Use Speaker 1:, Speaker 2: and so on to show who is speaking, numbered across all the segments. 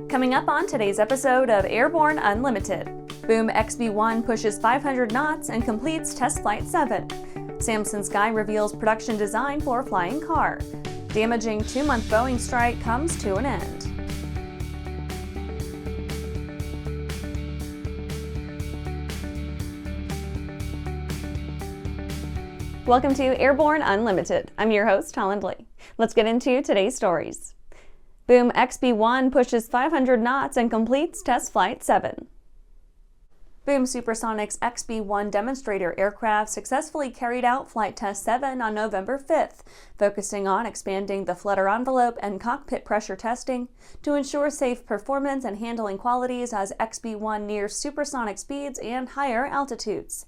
Speaker 1: Coming up on today's episode of Airborne-Unlimited, Boeing XB-1 pushes 500 knots and completes Test Flight 7. Samson Sky reveals production design for flying car. Damaging 2-month Boeing strike comes to an end. Welcome to Airborne Unlimited. I'm your host, Holland Lee. Let's get into today's stories. Boeing XB-1 pushes 500 knots and completes Test Flight 7. Boeing Supersonic XB-1 demonstrator aircraft successfully carried out Flight Test 7 on November 5th, focusing on expanding the flutter envelope and cockpit pressure testing to ensure safe performance and handling qualities as XB-1 nears supersonic speeds and higher altitudes.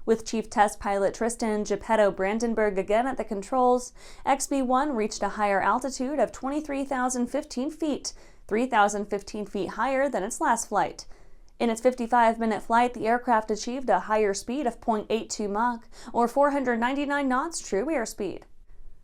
Speaker 1: With Chief Test Pilot Tristan Geppetto Brandenburg again at the controls, XB-1 reached a higher altitude of 23,015 feet, 3,015 feet higher than its last flight. In its 55-minute flight, the aircraft achieved a higher speed of 0.82 Mach, or 499 knots true airspeed.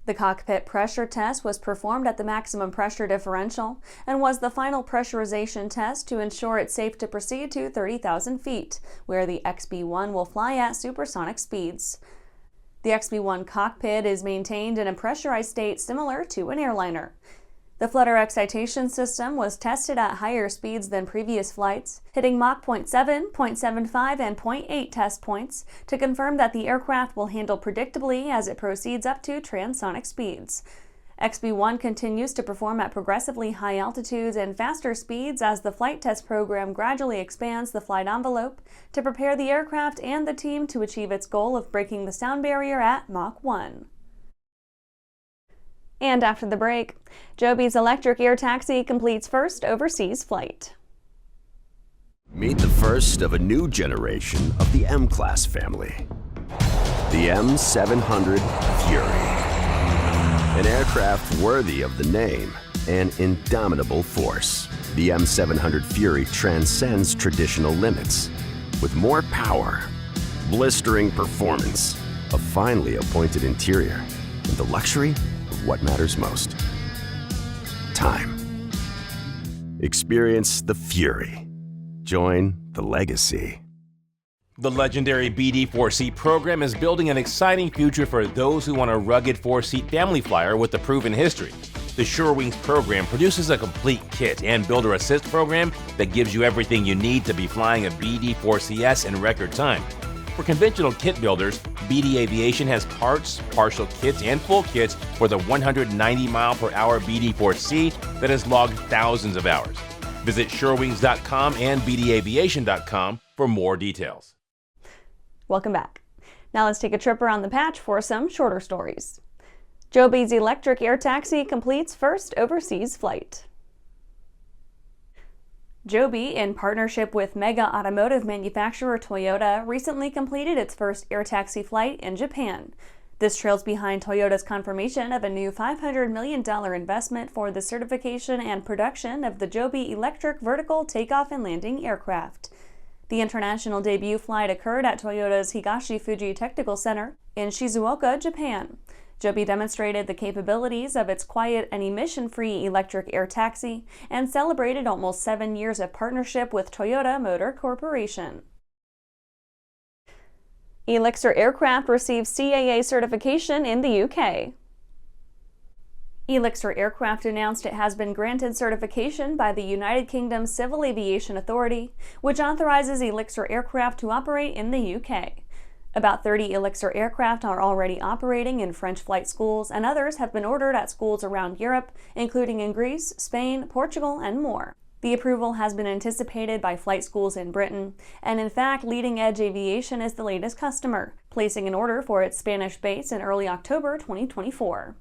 Speaker 1: The cockpit pressure test was performed at the maximum pressure differential and was the final pressurization test to ensure it's safe to proceed to 30,000 feet, where the XB-1 will fly at supersonic speeds. The XB-1 cockpit is maintained in a pressurized state similar to an airliner. The flutter excitation system was tested at higher speeds than previous flights, hitting Mach 0.7, 0.75, and 0.8 test points to confirm that the aircraft will handle predictably as it proceeds up to transonic speeds. XB-1 continues to perform at progressively high altitudes and faster speeds as the flight test program gradually expands the flight envelope to prepare the aircraft and the team to achieve its goal of breaking the sound barrier at Mach 1. And after the break, Joby's electric air taxi completes first overseas flight.
Speaker 2: Meet the first of a new generation of the M-Class family. The M700 Fury. An aircraft worthy of the name, an indomitable force. The M700 Fury transcends traditional limits with more power, blistering performance, a finely appointed interior, and the luxury what matters most. Time. Experience the Fury. Join the legacy.
Speaker 3: The legendary BD-4C program is building an exciting future for those who want a rugged 4-seat family flyer with a proven history. The SureWings program produces a complete kit and builder assist program that gives you everything you need to be flying a BD-4CS in record time. For conventional kit builders, BD Aviation has parts, partial kits, and full kits for the 190-mile-per-hour BD-4C that has logged thousands of hours. Visit surewings.com and bdaviation.com for more details.
Speaker 1: Welcome back. Now let's take a trip around the patch for some shorter stories. Joby's electric air taxi completes first overseas flight. Joby, in partnership with mega automotive manufacturer Toyota, recently completed its first air taxi flight in Japan. This trails behind Toyota's confirmation of a new $500 million investment for the certification and production of the Joby electric vertical takeoff and landing aircraft. The international debut flight occurred at Toyota's Higashi-Fuji Technical Center in Shizuoka, Japan. Joby demonstrated the capabilities of its quiet and emission-free electric air taxi and celebrated almost 7 years of partnership with Toyota Motor Corporation. Elixir aircraft receives CAA certification in the UK. Elixir aircraft announced it has been granted certification by the United Kingdom Civil Aviation Authority, which authorizes Elixir aircraft to operate in the UK. About 30 Elixir aircraft are already operating in French flight schools, and others have been ordered at schools around Europe, including in Greece, Spain, Portugal, and more. The approval has been anticipated by flight schools in Britain, and in fact, Leading Edge Aviation is the latest customer, placing an order for its Spanish base in early October 2024.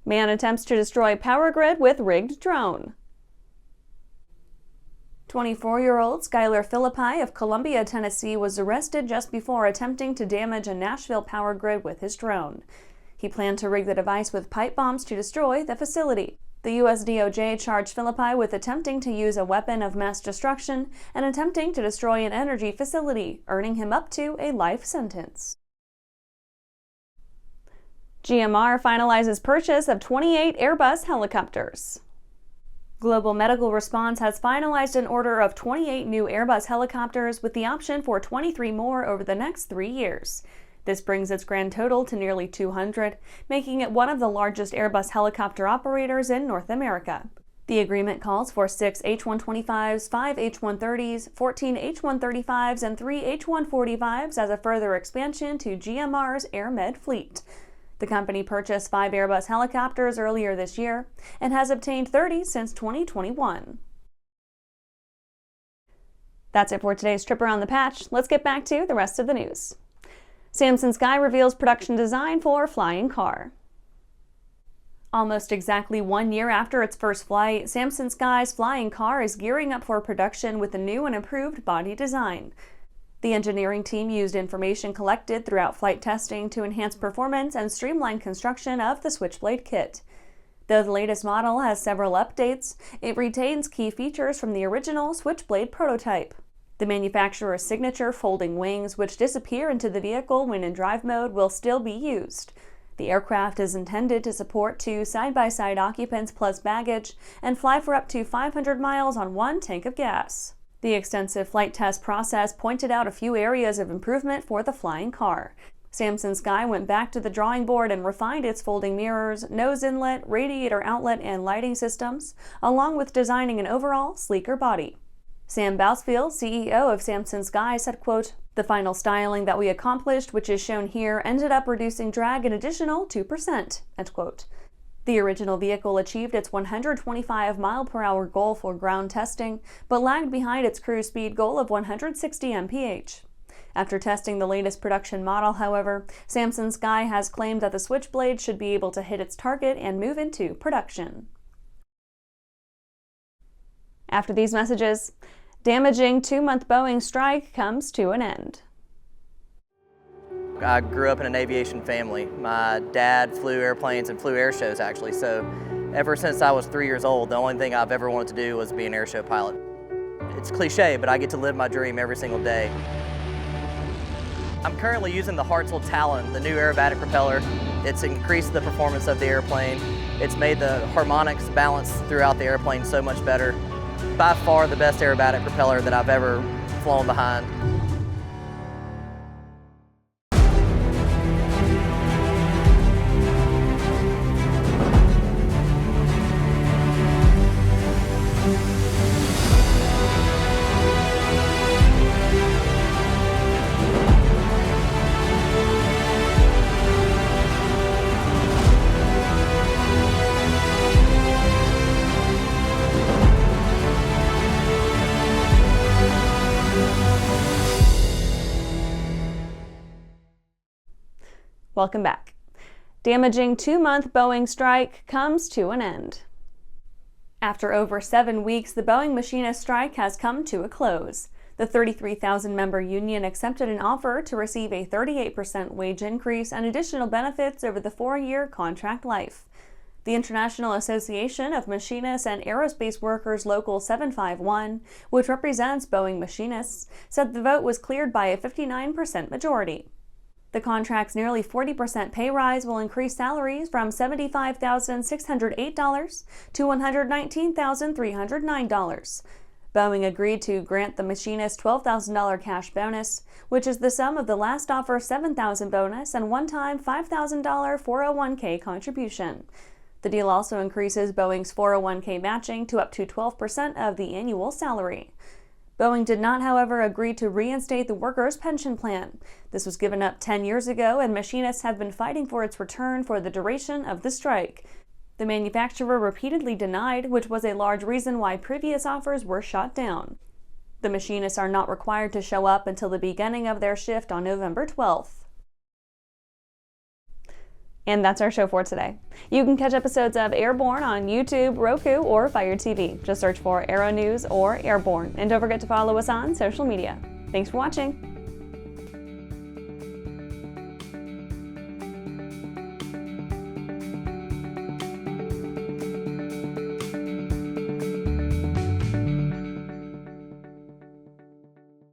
Speaker 1: Man attempts to destroy power grid with rigged drone. 24-year-old Skylar Philippi of Columbia, Tennessee was arrested just before attempting to damage a Nashville power grid with his drone. He planned to rig the device with pipe bombs to destroy the facility. The U.S. DOJ charged Philippi with attempting to use a weapon of mass destruction and attempting to destroy an energy facility, earning him up to a life sentence. GMR finalizes purchase of 28 Airbus helicopters. Global Medical Response has finalized an order of 28 new Airbus helicopters with the option for 23 more over the next 3 years. This brings its grand total to nearly 200, making it one of the largest Airbus helicopter operators in North America. The agreement calls for 6 H-125s, 5 H-130s, 14 H-135s, and 3 H-145s as a further expansion to GMR's AirMed fleet. The company purchased 5 Airbus helicopters earlier this year and has obtained 30 since 2021. That's it for today's trip around the patch. Let's get back to the rest of the news. Samson Sky reveals production design for flying car. Almost exactly 1 year after its first flight, Samson Sky's flying car is gearing up for production with a new and improved body design. The engineering team used information collected throughout flight testing to enhance performance and streamline construction of the Switchblade kit. Though the latest model has several updates, it retains key features from the original Switchblade prototype. The manufacturer's signature folding wings, which disappear into the vehicle when in drive mode, will still be used. The aircraft is intended to support 2 side-by-side occupants plus baggage and fly for up to 500 miles on 1 tank of gas. The extensive flight test process pointed out a few areas of improvement for the flying car. Samson Sky went back to the drawing board and refined its folding mirrors, nose inlet, radiator outlet, and lighting systems, along with designing an overall sleeker body. Sam Bousfield, CEO of Samson Sky, said, quote, "The final styling that we accomplished, which is shown here, ended up reducing drag an additional 2%, end quote. The original vehicle achieved its 125 mile/hour goal for ground testing, but lagged behind its cruise speed goal of 160 mph. After testing the latest production model, however, Samson Sky has claimed that the Switchblade should be able to hit its target and move into production. After these messages, damaging 2-month Boeing strike comes to an end.
Speaker 4: I grew up in an aviation family. My dad flew airplanes and flew air shows actually, so ever since I was 3 years old, the only thing I've ever wanted to do was be an air show pilot. It's cliche, but I get to live my dream every single day. I'm currently using the Hartzell Talon, the new aerobatic propeller. It's increased the performance of the airplane. It's made the harmonics balance throughout the airplane so much better. By far the best aerobatic propeller that I've ever flown behind.
Speaker 1: Welcome back. Damaging 2-month Boeing strike comes to an end. After over 7 weeks, the Boeing machinist strike has come to a close. The 33,000-member union accepted an offer to receive a 38% wage increase and additional benefits over the 4-year contract life. The International Association of Machinists and Aerospace Workers Local 751, which represents Boeing machinists, said the vote was cleared by a 59% majority. The contract's nearly 40% pay rise will increase salaries from $75,608 to $119,309. Boeing agreed to grant the machinist $12,000 cash bonus, which is the sum of the last offer $7,000 bonus and one-time $5,000 401k contribution. The deal also increases Boeing's 401k matching to up to 12% of the annual salary. Boeing did not, however, agree to reinstate the workers' pension plan. This was given up 10 years ago, and machinists have been fighting for its return for the duration of the strike. The manufacturer repeatedly denied, which was a large reason why previous offers were shot down. The machinists are not required to show up until the beginning of their shift on November 12th. And that's our show for today. You can catch episodes of Airborne on YouTube, Roku, or Fire TV. Just search for Aero-News or Airborne. And don't forget to follow us on social media. Thanks for watching.